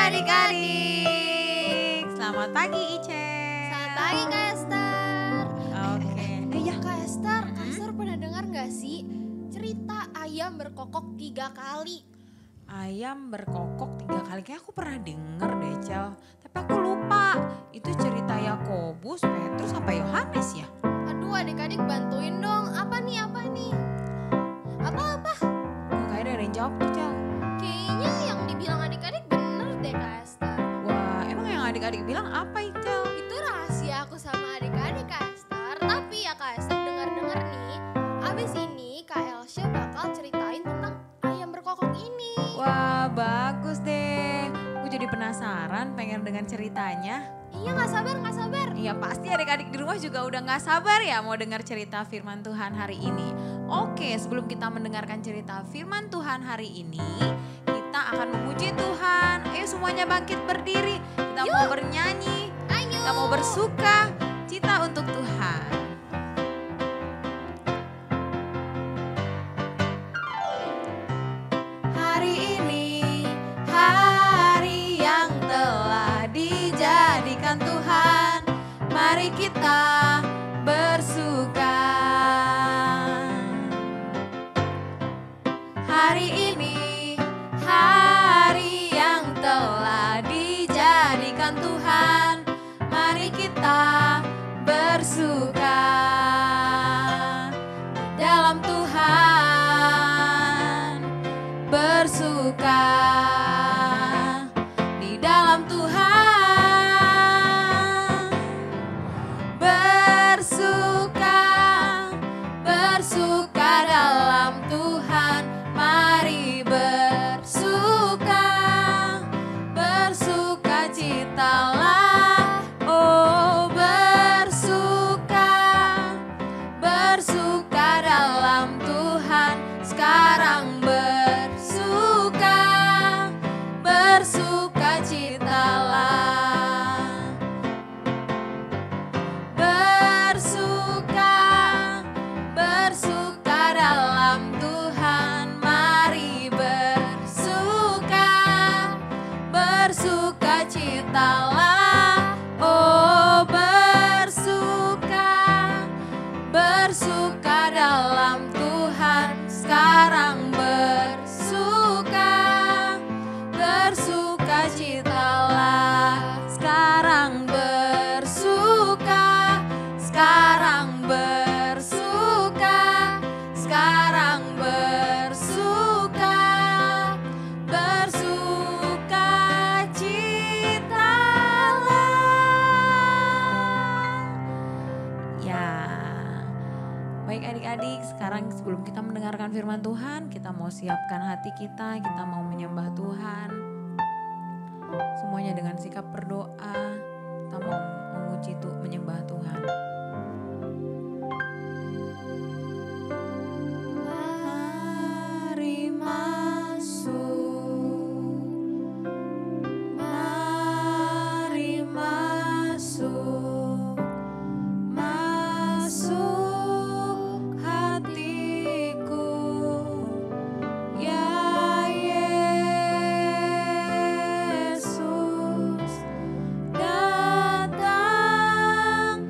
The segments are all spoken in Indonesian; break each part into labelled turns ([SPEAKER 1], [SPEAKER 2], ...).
[SPEAKER 1] adik-adik. Selamat pagi Ice.
[SPEAKER 2] Selamat pagi Kak Esther.
[SPEAKER 1] Oke.
[SPEAKER 2] Ya Kak Esther, Kak Esther pernah dengar gak sih cerita ayam berkokok 3 kali?
[SPEAKER 1] Ayam berkokok 3 kali, kayak aku pernah denger deh Cel. Tapi aku lupa, itu cerita Yakobus, Petrus, apa Yohanes ya?
[SPEAKER 2] Aduh adik-adik bantuin dong, apa nih? Apa-apa?
[SPEAKER 1] Kok kayak ada yang jawab tuh Cel.
[SPEAKER 2] Kayaknya yang dibilang adik-adik bener deh Kak Esther.
[SPEAKER 1] Wah, emang yang adik-adik bilang apa Cel?
[SPEAKER 2] Itu rahasia aku sama adik-adik Kak Esther. Tapi ya Kak Esther denger-denger nih, abis ini Kak Elsha bakal ceritain tentang ayam berkokok ini.
[SPEAKER 1] Wah, bagus deh. Aku jadi penasaran, pengen dengan ceritanya.
[SPEAKER 2] Iya gak sabar.
[SPEAKER 1] Iya pasti adik-adik di rumah juga udah gak sabar ya mau dengar cerita firman Tuhan hari ini. Oke, sebelum kita mendengarkan cerita firman Tuhan hari ini, kita akan memuji Tuhan. Ayo semuanya bangkit berdiri, kita mau bernyanyi,
[SPEAKER 2] Ayo.
[SPEAKER 1] kita mau bersuka cita untuk Tuhan. Hari ini hari yang telah dijadikan Tuhan, mari kita bersuka. Hari ini hari yang telah dijadikan Tuhan, mari kita bersuka dalam Tuhan, bersuka di dalam Tuhan, bersuka dalam Tuhan, mari bersuka citalah, oh bersuka dalam Tuhan, sekarang bersuka citalah, bersuka dalam Tuhan, mari bersuka citalah, oh bersuka dalam Tuhan, sekarang bersuka citalah, sekarang bersuka, bersuka citalah. Ya, baik adik-adik, sekarang sebelum kita mendengarkan firman Tuhan, kita mau siapkan hati kita mau menyembah Tuhan. Semuanya dengan sikap berdoa, kita mau memuji Tuhan, menyembah Tuhan. Mari masuk hatiku, ya Yesus, datang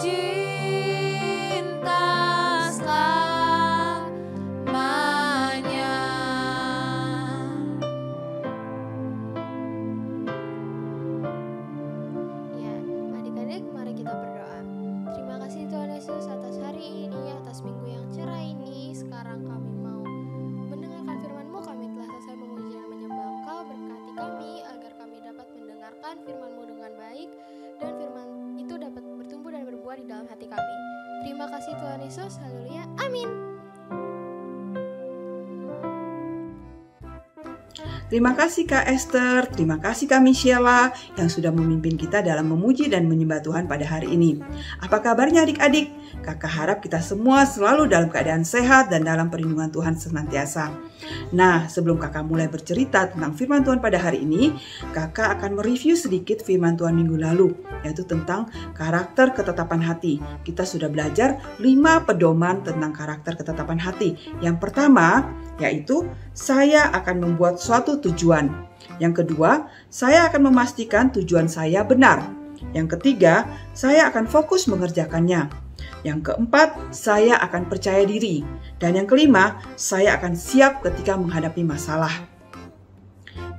[SPEAKER 1] cinta selamanya.
[SPEAKER 2] Ya, adik-adik, mari kita berdoa. Terima kasih Tuhan Yesus atas hari ini, atas minggu yang cerah ini. Sekarang kami mau mendengarkan firman-Mu. Kami telah selesai memuji dan menyembah Engkau. Berkati kami agar kami dapat mendengarkan firman-Mu dengan baik, dan firman itu dapat bertumbuh dan berbuah di dalam hati kami. Terima kasih Tuhan Yesus. Haleluya. Amin.
[SPEAKER 3] Terima kasih Kak Esther, terima kasih Kak Michela yang sudah memimpin kita dalam memuji dan menyembah Tuhan pada hari ini. Apa kabarnya adik-adik? Kakak harap kita semua selalu dalam keadaan sehat dan dalam perlindungan Tuhan senantiasa. Nah, sebelum kakak mulai bercerita tentang firman Tuhan pada hari ini, kakak akan mereview sedikit firman Tuhan minggu lalu, yaitu tentang karakter ketetapan hati. Kita sudah belajar 5 pedoman tentang karakter ketetapan hati. Yang pertama, yaitu saya akan membuat suatu tujuan. Yang kedua, saya akan memastikan tujuan saya benar. Yang ketiga, saya akan fokus mengerjakannya. Yang keempat, saya akan percaya diri. Dan yang kelima, saya akan siap ketika menghadapi masalah.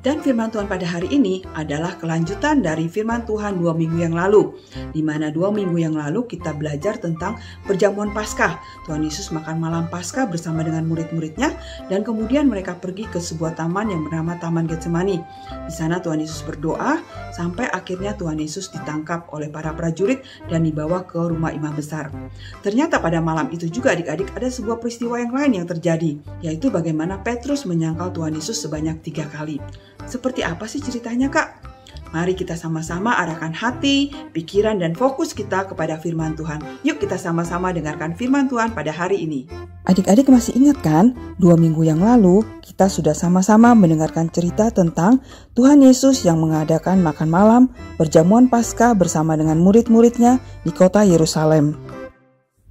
[SPEAKER 3] Dan firman Tuhan pada hari ini adalah kelanjutan dari firman Tuhan 2 minggu yang lalu, di mana 2 minggu yang lalu kita belajar tentang perjamuan Paskah. Tuhan Yesus makan malam Paskah bersama dengan murid-muridnya, dan kemudian mereka pergi ke sebuah taman yang bernama Taman Getsemani. Di sana Tuhan Yesus berdoa, sampai akhirnya Tuhan Yesus ditangkap oleh para prajurit dan dibawa ke rumah imam besar. Ternyata pada malam itu juga adik-adik ada sebuah peristiwa yang lain yang terjadi, yaitu bagaimana Petrus menyangkal Tuhan Yesus sebanyak 3 kali. Seperti apa sih ceritanya, Kak? Mari kita sama-sama arahkan hati, pikiran, dan fokus kita kepada firman Tuhan. Yuk kita sama-sama dengarkan firman Tuhan pada hari ini.
[SPEAKER 4] Adik-adik masih ingat kan? 2 minggu yang lalu kita sudah sama-sama mendengarkan cerita tentang Tuhan Yesus yang mengadakan makan malam perjamuan Paskah bersama dengan murid-muridnya di kota Yerusalem.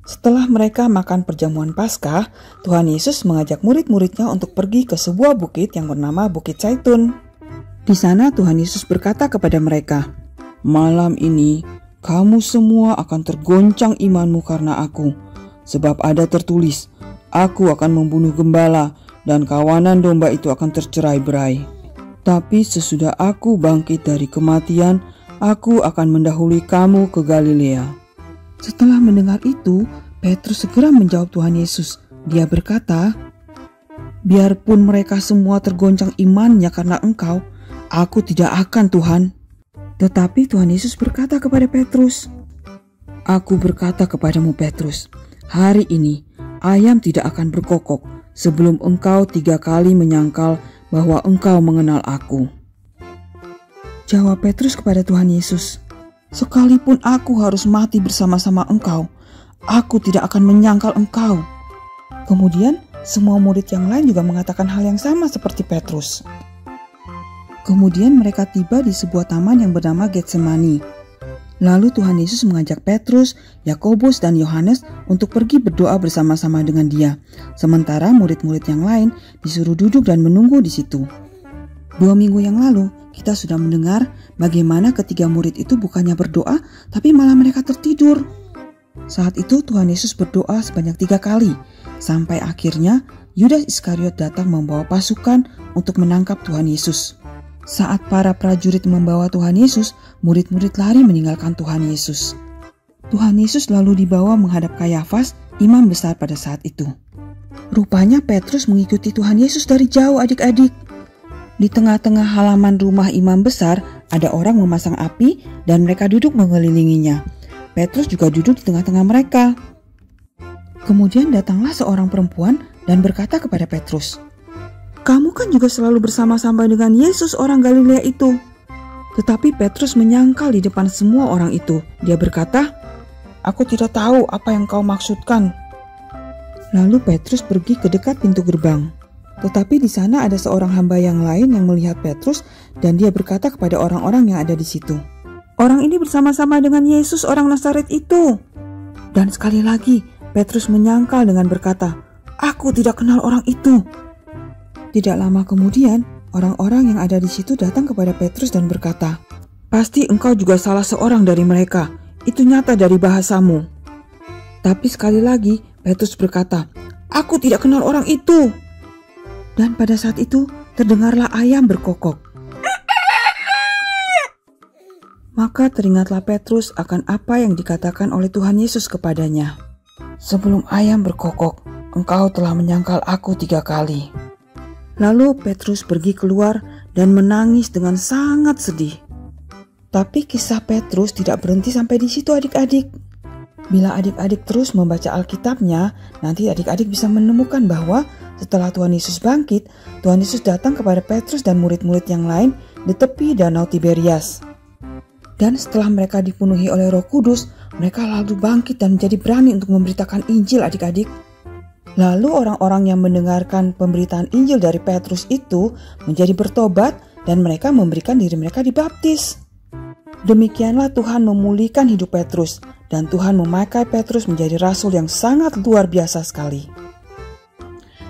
[SPEAKER 4] Setelah mereka makan perjamuan Paskah, Tuhan Yesus mengajak murid-muridnya untuk pergi ke sebuah bukit yang bernama Bukit Zaitun. Di sana Tuhan Yesus berkata kepada mereka, "Malam ini kamu semua akan tergoncang imanmu karena aku, sebab ada tertulis, aku akan membunuh gembala dan kawanan domba itu akan tercerai-berai. Tapi sesudah aku bangkit dari kematian, aku akan mendahului kamu ke Galilea." Setelah mendengar itu, Petrus segera menjawab Tuhan Yesus. Dia berkata, "Biarpun mereka semua tergoncang imannya karena Engkau, aku tidak akan, Tuhan." Tetapi Tuhan Yesus berkata kepada Petrus, "Aku berkata kepadamu Petrus, hari ini ayam tidak akan berkokok sebelum engkau 3 kali menyangkal bahwa engkau mengenal aku." Jawab Petrus kepada Tuhan Yesus, "Sekalipun aku harus mati bersama-sama engkau, aku tidak akan menyangkal engkau." Kemudian semua murid yang lain juga mengatakan hal yang sama seperti Petrus. Kemudian mereka tiba di sebuah taman yang bernama Getsemani. Lalu Tuhan Yesus mengajak Petrus, Yakobus, dan Yohanes untuk pergi berdoa bersama-sama dengan Dia. Sementara murid-murid yang lain disuruh duduk dan menunggu di situ. 2 minggu yang lalu kita sudah mendengar bagaimana ketiga murid itu bukannya berdoa, tapi malah mereka tertidur. Saat itu Tuhan Yesus berdoa sebanyak 3 kali, sampai akhirnya Yudas Iskariot datang membawa pasukan untuk menangkap Tuhan Yesus. Saat para prajurit membawa Tuhan Yesus, murid-murid lari meninggalkan Tuhan Yesus. Tuhan Yesus lalu dibawa menghadap Kayafas, imam besar pada saat itu. Rupanya Petrus mengikuti Tuhan Yesus dari jauh adik-adik. Di tengah-tengah halaman rumah imam besar, ada orang memasang api dan mereka duduk mengelilinginya. Petrus juga duduk di tengah-tengah mereka. Kemudian datanglah seorang perempuan dan berkata kepada Petrus, "Kamu kan juga selalu bersama-sama dengan Yesus orang Galilea itu." Tetapi Petrus menyangkal di depan semua orang itu. Dia berkata, "Aku tidak tahu apa yang kau maksudkan." Lalu Petrus pergi ke dekat pintu gerbang. Tetapi di sana ada seorang hamba yang lain yang melihat Petrus dan dia berkata kepada orang-orang yang ada di situ, "Orang ini bersama-sama dengan Yesus orang Nazaret itu." Dan sekali lagi Petrus menyangkal dengan berkata, "Aku tidak kenal orang itu." Tidak lama kemudian orang-orang yang ada di situ datang kepada Petrus dan berkata, "Pasti engkau juga salah seorang dari mereka itu nyata dari bahasamu." Tapi sekali lagi Petrus berkata, "Aku tidak kenal orang itu." Dan pada saat itu terdengarlah ayam berkokok. Maka teringatlah Petrus akan apa yang dikatakan oleh Tuhan Yesus kepadanya. "Sebelum ayam berkokok, engkau telah menyangkal aku 3 kali." Lalu Petrus pergi keluar dan menangis dengan sangat sedih. Tapi kisah Petrus tidak berhenti sampai di situ adik-adik. Bila adik-adik terus membaca Alkitabnya, nanti adik-adik bisa menemukan bahwa setelah Tuhan Yesus bangkit, Tuhan Yesus datang kepada Petrus dan murid-murid yang lain di tepi Danau Tiberias. Dan setelah mereka dipenuhi oleh Roh Kudus, mereka lalu bangkit dan menjadi berani untuk memberitakan Injil adik-adik. Lalu orang-orang yang mendengarkan pemberitaan Injil dari Petrus itu menjadi bertobat dan mereka memberikan diri mereka dibaptis. Demikianlah Tuhan memulihkan hidup Petrus dan Tuhan memakai Petrus menjadi rasul yang sangat luar biasa sekali.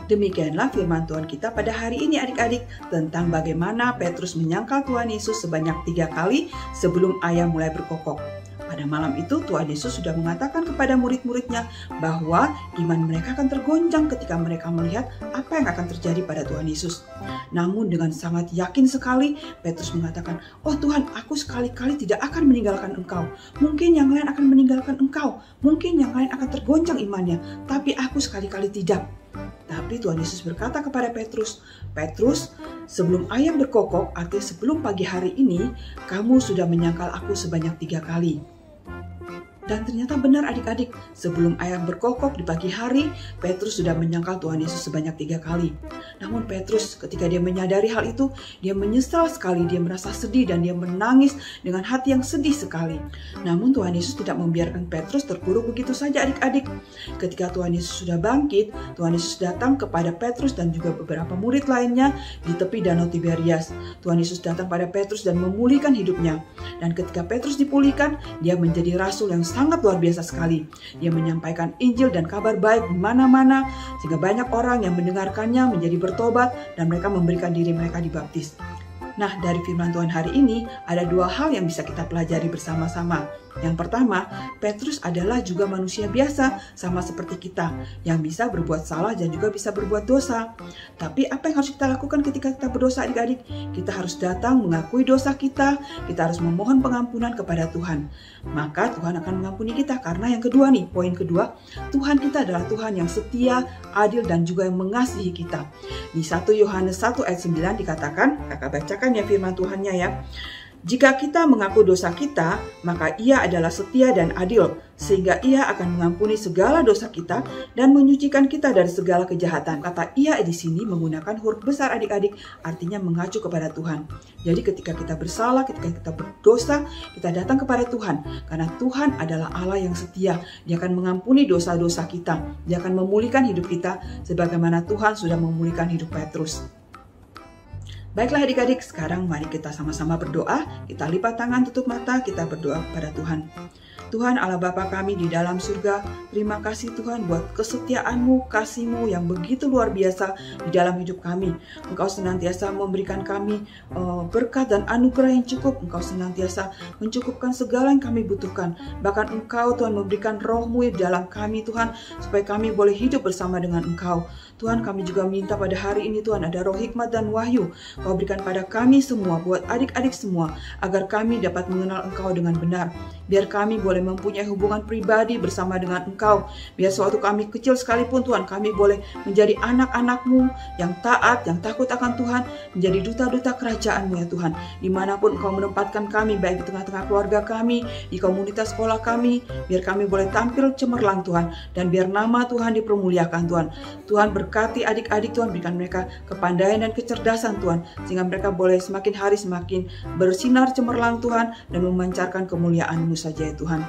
[SPEAKER 3] Demikianlah firman Tuhan kita pada hari ini adik-adik tentang bagaimana Petrus menyangkal Tuhan Yesus sebanyak 3 kali sebelum ayam mulai berkokok. Pada malam itu Tuhan Yesus sudah mengatakan kepada murid-muridnya bahwa iman mereka akan tergoncang ketika mereka melihat apa yang akan terjadi pada Tuhan Yesus. Namun dengan sangat yakin sekali Petrus mengatakan, "Oh Tuhan, aku sekali-kali tidak akan meninggalkan Engkau. Mungkin yang lain akan meninggalkan Engkau. Mungkin yang lain akan tergoncang imannya. Tapi aku sekali-kali tidak." Tapi Tuhan Yesus berkata kepada Petrus, "Petrus, sebelum ayam berkokok, artinya sebelum pagi hari ini, kamu sudah menyangkal aku sebanyak 3 kali. Dan ternyata benar adik-adik, sebelum ayam berkokok di pagi hari, Petrus sudah menyangkal Tuhan Yesus sebanyak 3 kali. Namun Petrus ketika dia menyadari hal itu, dia menyesal sekali, dia merasa sedih dan dia menangis dengan hati yang sedih sekali. Namun Tuhan Yesus tidak membiarkan Petrus terpuruk begitu saja adik-adik. Ketika Tuhan Yesus sudah bangkit, Tuhan Yesus datang kepada Petrus dan juga beberapa murid lainnya di tepi Danau Tiberias. Tuhan Yesus datang pada Petrus dan memulihkan hidupnya. Dan ketika Petrus dipulihkan, dia menjadi rasul yang sangat luar biasa sekali. Dia menyampaikan Injil dan kabar baik di mana-mana sehingga banyak orang yang mendengarkannya menjadi bertobat dan mereka memberikan diri mereka dibaptis. Nah, dari firman Tuhan hari ini ada 2 hal yang bisa kita pelajari bersama-sama. Yang pertama, Petrus adalah juga manusia biasa sama seperti kita yang bisa berbuat salah dan juga bisa berbuat dosa. Tapi apa yang harus kita lakukan ketika kita berdosa adik-adik? Kita harus datang mengakui dosa kita harus memohon pengampunan kepada Tuhan. Maka Tuhan akan mengampuni kita karena yang kedua nih, poin kedua, Tuhan kita adalah Tuhan yang setia, adil dan juga yang mengasihi kita. Di 1 Yohanes 1 ayat 9 dikatakan, kakak bacakan ya firman Tuhannya ya. "Jika kita mengaku dosa kita, maka Ia adalah setia dan adil, sehingga Ia akan mengampuni segala dosa kita dan menyucikan kita dari segala kejahatan." Kata Ia di sini menggunakan huruf besar adik-adik, artinya mengacu kepada Tuhan. Jadi ketika kita bersalah, ketika kita berdosa, kita datang kepada Tuhan. Karena Tuhan adalah Allah yang setia. Dia akan mengampuni dosa-dosa kita. Dia akan memulihkan hidup kita sebagaimana Tuhan sudah memulihkan hidup Petrus. Baiklah adik-adik, sekarang mari kita sama-sama berdoa. Kita lipat tangan, tutup mata, kita berdoa kepada Tuhan. Tuhan Allah Bapa kami di dalam surga, terima kasih Tuhan buat kesetiaan-Mu, kasih-Mu yang begitu luar biasa di dalam hidup kami. Engkau senantiasa memberikan kami berkat dan anugerah yang cukup. Engkau senantiasa mencukupkan segala yang kami butuhkan. Bahkan Engkau Tuhan memberikan Roh-Mu di dalam kami Tuhan, supaya kami boleh hidup bersama dengan Engkau. Tuhan, kami juga minta pada hari ini Tuhan ada roh hikmat dan wahyu Kau berikan pada kami semua, buat adik-adik semua, agar kami dapat mengenal Engkau dengan benar. Biar kami boleh mempunyai hubungan pribadi bersama dengan Engkau. Biar sewaktu kami kecil sekalipun Tuhan, kami boleh menjadi anak-anak-Mu yang taat, yang takut akan Tuhan, menjadi duta-duta kerajaan-Mu ya Tuhan. Dimanapun Engkau menempatkan kami, baik di tengah-tengah keluarga kami, di komunitas sekolah kami, biar kami boleh tampil cemerlang Tuhan, dan biar nama Tuhan dipermuliakan Tuhan. Tuhan berkati adik-adik Tuhan, berikan mereka kepandaian dan kecerdasan Tuhan, sehingga mereka boleh semakin hari semakin bersinar cemerlang Tuhan, dan memancarkan kemuliaan-Mu saja ya Tuhan.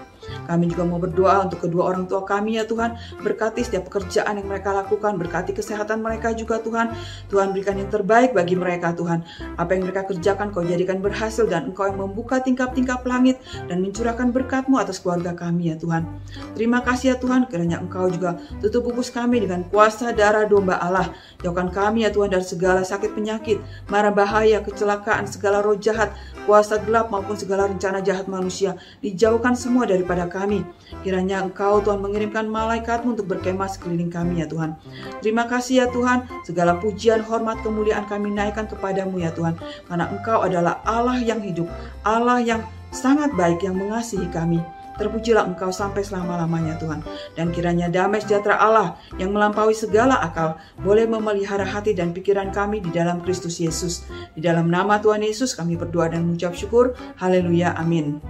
[SPEAKER 3] Kami juga mau berdoa untuk kedua orang tua kami ya Tuhan. Berkati setiap pekerjaan yang mereka lakukan, berkati kesehatan mereka juga Tuhan. Tuhan berikan yang terbaik bagi mereka Tuhan. Apa yang mereka kerjakan Kau jadikan berhasil, dan Engkau yang membuka tingkap-tingkap langit dan mencurahkan berkat-Mu atas keluarga kami ya Tuhan. Terima kasih ya Tuhan, kiranya Engkau juga tutup pupus kami dengan kuasa darah domba Allah. Jauhkan kami ya Tuhan dari segala sakit penyakit, mara bahaya, kecelakaan, segala roh jahat, kuasa gelap maupun segala rencana jahat manusia. Dijauhkan semua daripada kepada kami. Kiranya Engkau Tuhan mengirimkan malaikat-Mu untuk berkemah sekeliling kami ya Tuhan. Terima kasih ya Tuhan, segala pujian, hormat, kemuliaan kami naikkan kepadamu ya Tuhan. Karena Engkau adalah Allah yang hidup, Allah yang sangat baik, yang mengasihi kami. Terpujilah Engkau sampai selama-lamanya Tuhan. Dan kiranya damai sejahtera Allah yang melampaui segala akal boleh memelihara hati dan pikiran kami di dalam Kristus Yesus. Di dalam nama Tuhan Yesus kami berdoa dan mengucap syukur. Haleluya, amin.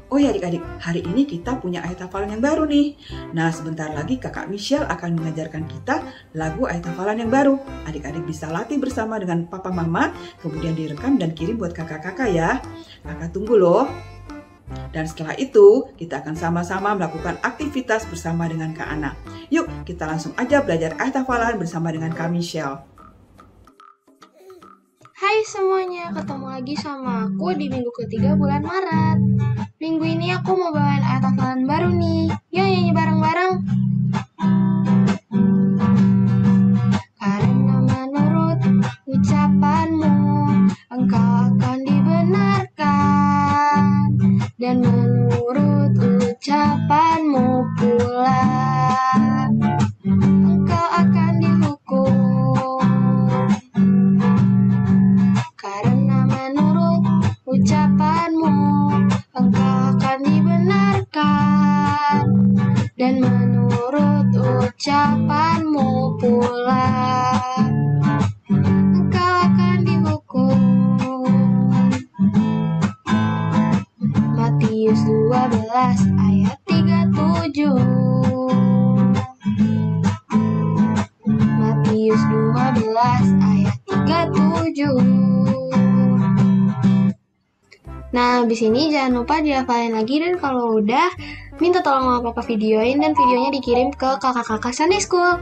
[SPEAKER 3] Oh ya adik-adik, hari ini kita punya ayat hafalan yang baru nih. Nah, sebentar lagi Kakak Michelle akan mengajarkan kita lagu ayat hafalan yang baru. Adik-adik bisa latih bersama dengan Papa Mama, kemudian direkam dan kirim buat kakak-kakak ya. Kakak tunggu loh. Dan setelah itu, kita akan sama-sama melakukan aktivitas bersama dengan Kak Ana. Yuk, kita langsung aja belajar ayat hafalan bersama dengan Kak Michelle.
[SPEAKER 2] Hai semuanya, ketemu lagi sama aku di minggu ketiga bulan Maret. Minggu ini aku mau bawain ayat hafalan baru nih. Yuk nyanyi bareng-bareng. Karena menurut ucapanmu, engkau akan dibenarkan. Dan menurut ucapanmu pula, engkau akan dihukum. Karena menurut ucapanmu, engkau akan dibenarkan. Dan menurut ucapanmu pula, engkau akan dihukum. Matius 12 ayat 37. Matius 12 ayat 37. Nah, abis ini jangan lupa dihafalin lagi, dan kalau udah, minta tolong sama papa videoin dan videonya dikirim ke kakak-kakak Sunday School.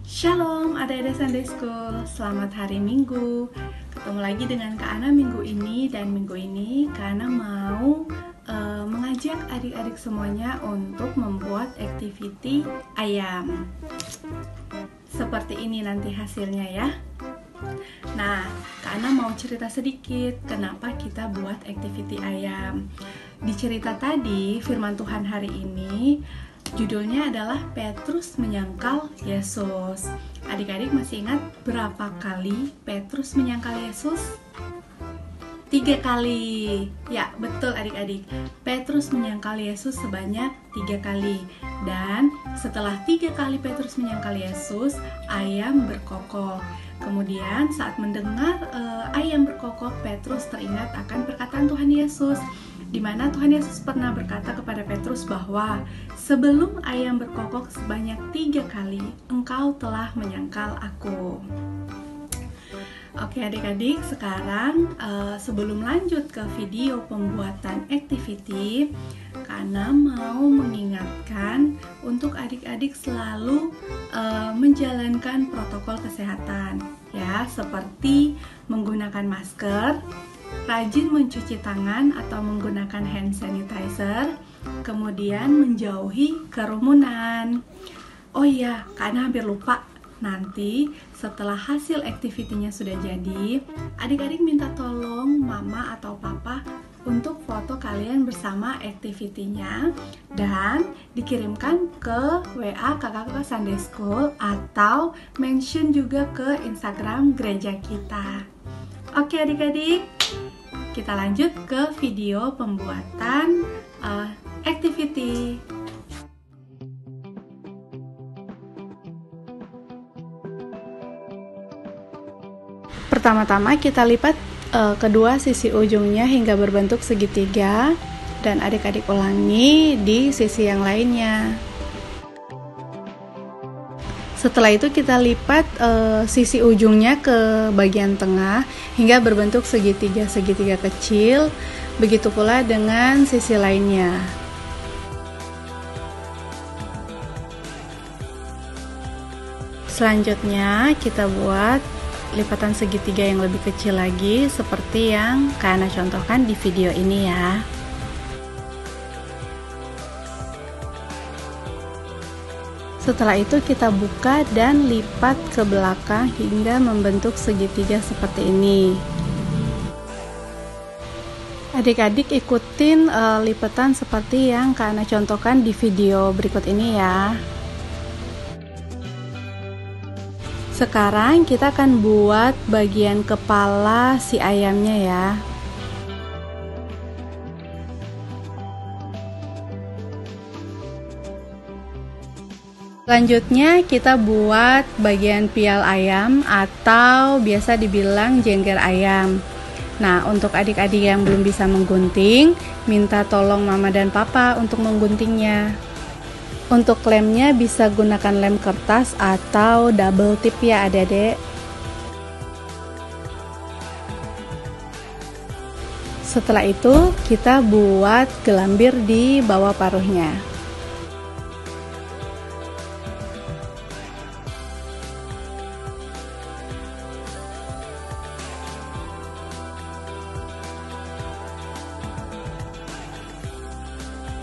[SPEAKER 5] Shalom adik-adik Sunday School, selamat hari Minggu. Ketemu lagi dengan Kak Ana minggu ini, dan minggu ini Kak Ana mau mengajak adik-adik semuanya untuk membuat activity ayam. Seperti ini nanti hasilnya ya. Nah, Kak Ana mau cerita sedikit kenapa kita buat activity ayam. Di cerita tadi, firman Tuhan hari ini judulnya adalah Petrus menyangkal Yesus. Adik-adik masih ingat berapa kali Petrus menyangkal Yesus? 3 kali. Ya, betul adik-adik. Petrus menyangkal Yesus sebanyak 3 kali. Dan setelah 3 kali Petrus menyangkal Yesus, ayam berkokok. Kemudian saat mendengar ayam berkokok, Petrus teringat akan perkataan Tuhan Yesus, di mana Tuhan Yesus pernah berkata kepada Petrus bahwa sebelum ayam berkokok sebanyak 3 kali, engkau telah menyangkal aku. Oke adik-adik, sekarang sebelum lanjut ke video pembuatan activity, Kana mau mengingatkan untuk adik-adik selalu menjalankan protokol kesehatan, ya, seperti menggunakan masker, rajin mencuci tangan atau menggunakan hand sanitizer, kemudian menjauhi kerumunan. Oh iya, Kana hampir lupa. Nanti setelah hasil aktivitinya sudah jadi, adik-adik minta tolong mama atau papa untuk foto kalian bersama aktivitinya dan dikirimkan ke WA kakak-kakak Sunday School atau mention juga ke Instagram gereja kita. Oke adik-adik, kita lanjut ke video pembuatan activity. Pertama-tama kita lipat kedua sisi ujungnya hingga berbentuk segitiga dan adik-adik ulangi di sisi yang lainnya. Setelah itu kita lipat sisi ujungnya ke bagian tengah hingga berbentuk segitiga-segitiga kecil. Begitu pula dengan sisi lainnya. Selanjutnya kita buat lipatan segitiga yang lebih kecil lagi seperti yang Kana contohkan di video ini ya. Setelah itu kita buka dan lipat ke belakang hingga membentuk segitiga seperti ini. Adik-adik ikutin lipetan seperti yang Kak Ana contohkan di video berikut ini ya. Sekarang kita akan buat bagian kepala si ayamnya ya. Selanjutnya kita buat bagian pial ayam atau biasa dibilang jengger ayam. Nah, untuk adik-adik yang belum bisa menggunting, minta tolong mama dan papa untuk mengguntingnya. Untuk lemnya bisa gunakan lem kertas atau double tip ya adik-adik. Setelah itu, kita buat gelambir di bawah paruhnya.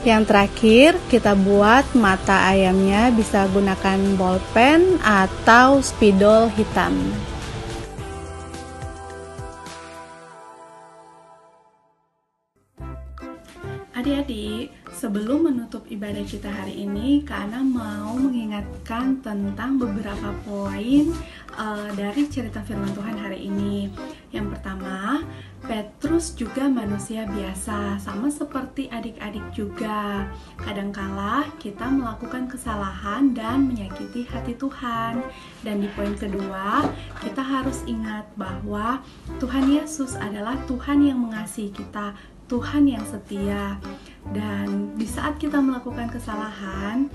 [SPEAKER 5] Yang terakhir, kita buat mata ayamnya, bisa gunakan bolpen atau spidol hitam. Adik-adik, sebelum menutup ibadah kita hari ini, Kak Ana mau mengingatkan tentang beberapa poin dari cerita firman Tuhan hari ini. Yang pertama, Petrus juga manusia biasa, sama seperti adik-adik juga. Kadangkala kita melakukan kesalahan dan menyakiti hati Tuhan. Dan di poin kedua, kita harus ingat bahwa Tuhan Yesus adalah Tuhan yang mengasihi kita, Tuhan yang setia. Dan di saat kita melakukan kesalahan,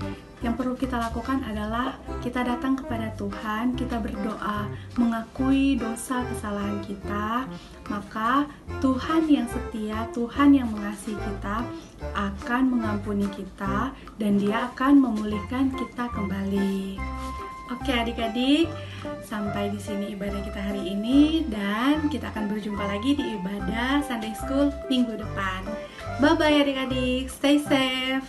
[SPEAKER 5] yang perlu kita lakukan adalah kita datang kepada Tuhan, kita berdoa, mengakui dosa kesalahan kita, maka Tuhan yang setia, Tuhan yang mengasihi kita akan mengampuni kita dan Dia akan memulihkan kita kembali. Oke adik-adik, sampai di sini ibadah kita hari ini dan kita akan berjumpa lagi di ibadah Sunday School minggu depan. Bye-bye adik-adik, stay safe.